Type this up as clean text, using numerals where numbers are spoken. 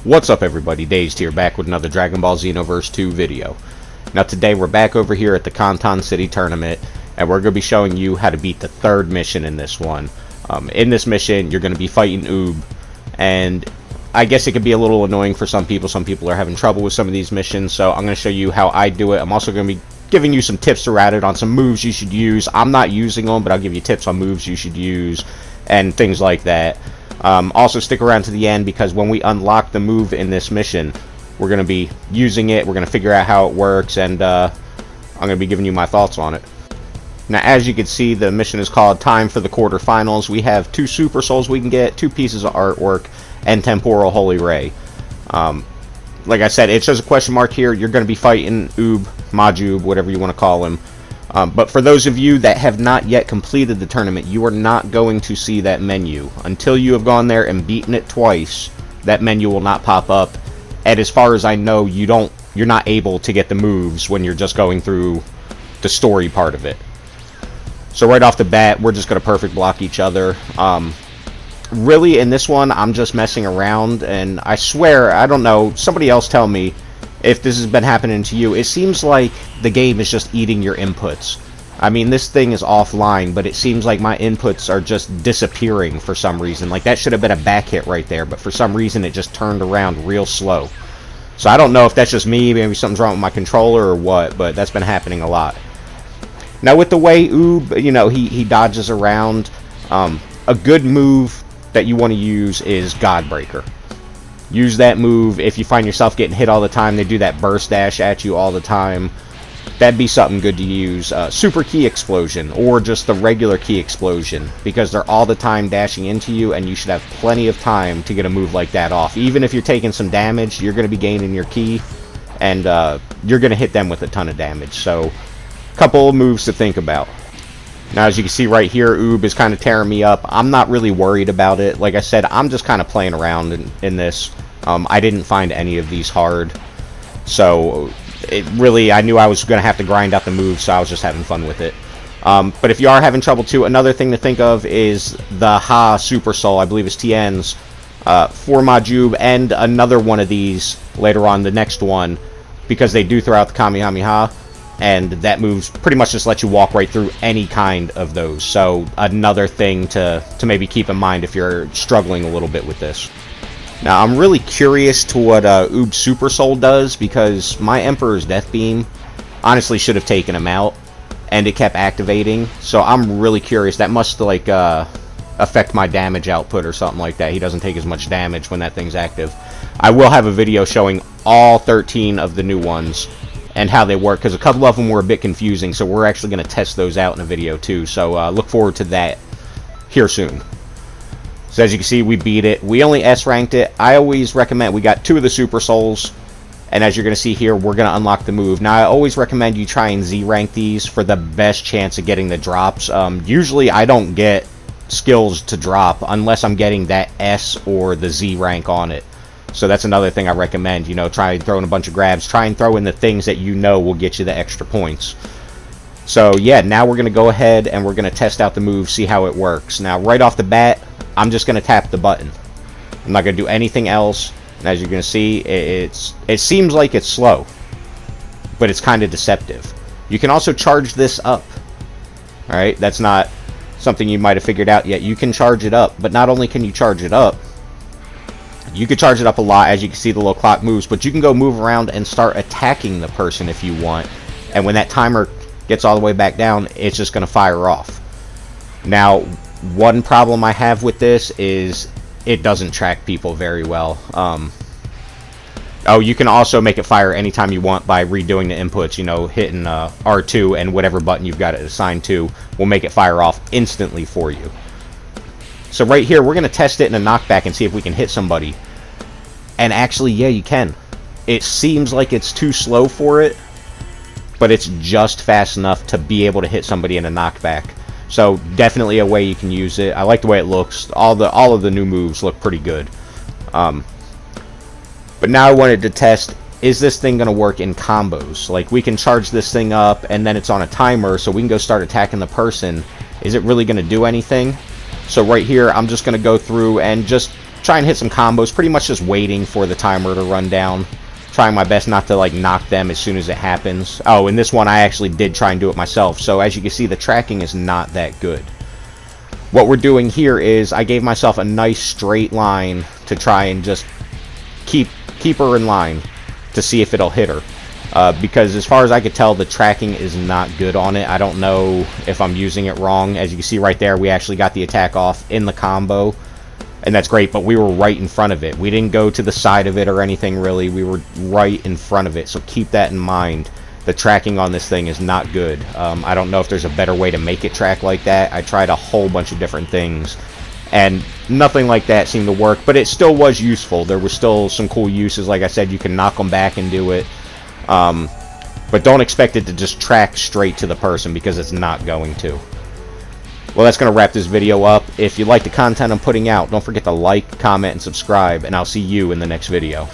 What's up everybody, Dazed here, back with another Dragon Ball Xenoverse 2 video. Now today we're back over here at the Conton City Tournament, and we're going to be showing you how to beat the third mission in this one. In this mission, you're going to be fighting Oob, and I guess it could be a little annoying for some people. Some people are having trouble with some of these missions, so I'm going to show you how I do it. I'm also going to be giving you some tips around it on some moves you should use. I'm not using them, but I'll give you tips on moves you should use and things like that. Also stick around to the end, because when we unlock the move in this mission, we're going to be using it, we're going to figure out how it works, and I'm going to be giving you my thoughts on it. Now as you can see, the mission is called Time for the Quarterfinals. We have 2 Super Souls we can get, 2 pieces of artwork, and Temporal Holy Ray. Like I said, it shows a question mark here. You're going to be fighting Oob, Majub, whatever you want to call him. But for those of you that have not yet completed the tournament, you are not going to see that menu. Until you have gone there and beaten it twice, that menu will not pop up. And as far as I know, you're not able to get the moves when you're just going through the story part of it. So right off the bat, we're just going to perfect block each other. Really, in this one, I'm just messing around, and I swear, I don't know, somebody else tell me if this has been happening to you. It seems like the game is just eating your inputs. I mean, this thing is offline, but it seems like my inputs are just disappearing for some reason. Like, that should have been a back hit right there, but for some reason it just turned around real slow. So I don't know if that's just me, maybe something's wrong with my controller or what, but that's been happening a lot. Now with the way Oob, you know, he dodges around, a good move that you want to use is Godbreaker. Use that move if you find yourself getting hit all the time. They do that burst dash at you all the time. That'd be something good to use. Super Key Explosion, or just the regular Key Explosion, because they're all the time dashing into you, and you should have plenty of time to get a move like that off. Even if you're taking some damage, you're going to be gaining your Ki, and you're going to hit them with a ton of damage. So, a couple of moves to think about. Now, as you can see right here, Oob is kind of tearing me up. I'm not really worried about it. Like I said, I'm just kind of playing around in this. I didn't find any of these hard. So, I knew I was going to have to grind out the moves, so I was just having fun with it. But if you are having trouble too, another thing to think of is the Ha Super Soul, I believe it's Tien's, for Majub, and another one of these later on, the next one, because they do throw out the Kamehameha. And that moves pretty much just lets you walk right through any kind of those. So another thing to maybe keep in mind if you're struggling a little bit with this. Now I'm really curious to what Oob's Super Soul does, because my Emperor's Death Beam honestly should have taken him out, and it kept activating. So I'm really curious. That must like affect my damage output or something like that. He doesn't take as much damage when that thing's active. I will have a video showing all 13 of the new ones and how they work, because a couple of them were a bit confusing, so we're actually going to test those out in a video too, so look forward to that here soon. So as you can see, we beat it. We only S-ranked it. I always recommend, we got 2 of the Super Souls, and as you're going to see here, we're going to unlock the move. Now I always recommend you try and Z-rank these for the best chance of getting the drops. Usually I don't get skills to drop unless I'm getting that S or the Z rank on it. So that's another thing I recommend, you know, try throwing a bunch of grabs, try and throw in the things that you know will get you the extra points. So yeah, now we're going to go ahead and we're going to test out the move, see how it works. Now right off the bat, I'm just going to tap the button. I'm not going to do anything else. And as you're going to see, it seems like it's slow, but it's kind of deceptive. You can also charge this up. Alright, that's not something you might have figured out yet. You can charge it up, but not only can you charge it up, you could charge it up a lot. As you can see, the little clock moves, but you can go move around and start attacking the person if you want. And when that timer gets all the way back down, it's just going to fire off. Now, one problem I have with this is it doesn't track people very well. Oh, you can also make it fire anytime you want by redoing the inputs, you know, hitting R2, and whatever button you've got it assigned to will make it fire off instantly for you. So right here, we're going to test it in a knockback and see if we can hit somebody. And actually, yeah, you can. It seems like it's too slow for it, but it's just fast enough to be able to hit somebody in a knockback. So definitely a way you can use it. I like the way it looks. All of the new moves look pretty good. But now I wanted to test, is this thing going to work in combos? Like, we can charge this thing up, and then it's on a timer, so we can go start attacking the person. Is it really going to do anything? So right here, I'm just going to go through and just try and hit some combos, pretty much just waiting for the timer to run down. Trying my best not to like knock them as soon as it happens. Oh, in this one I actually did try and do it myself, so as you can see the tracking is not that good. What we're doing here is I gave myself a nice straight line to try and just keep her in line to see if it'll hit her. Because as far as I could tell, the tracking is not good on it. I don't know if I'm using it wrong. As you can see right there, we actually got the attack off in the combo. And that's great, but we were right in front of it. We didn't go to the side of it or anything really. We were right in front of it, so keep that in mind. The tracking on this thing is not good. I don't know if there's a better way to make it track like that. I tried a whole bunch of different things, and nothing like that seemed to work, but it still was useful. There were still some cool uses. Like I said, you can knock them back and do it. But don't expect it to just track straight to the person, because it's not going to. Well, that's going to wrap this video up. If you like the content I'm putting out, don't forget to like, comment, and subscribe, and I'll see you in the next video.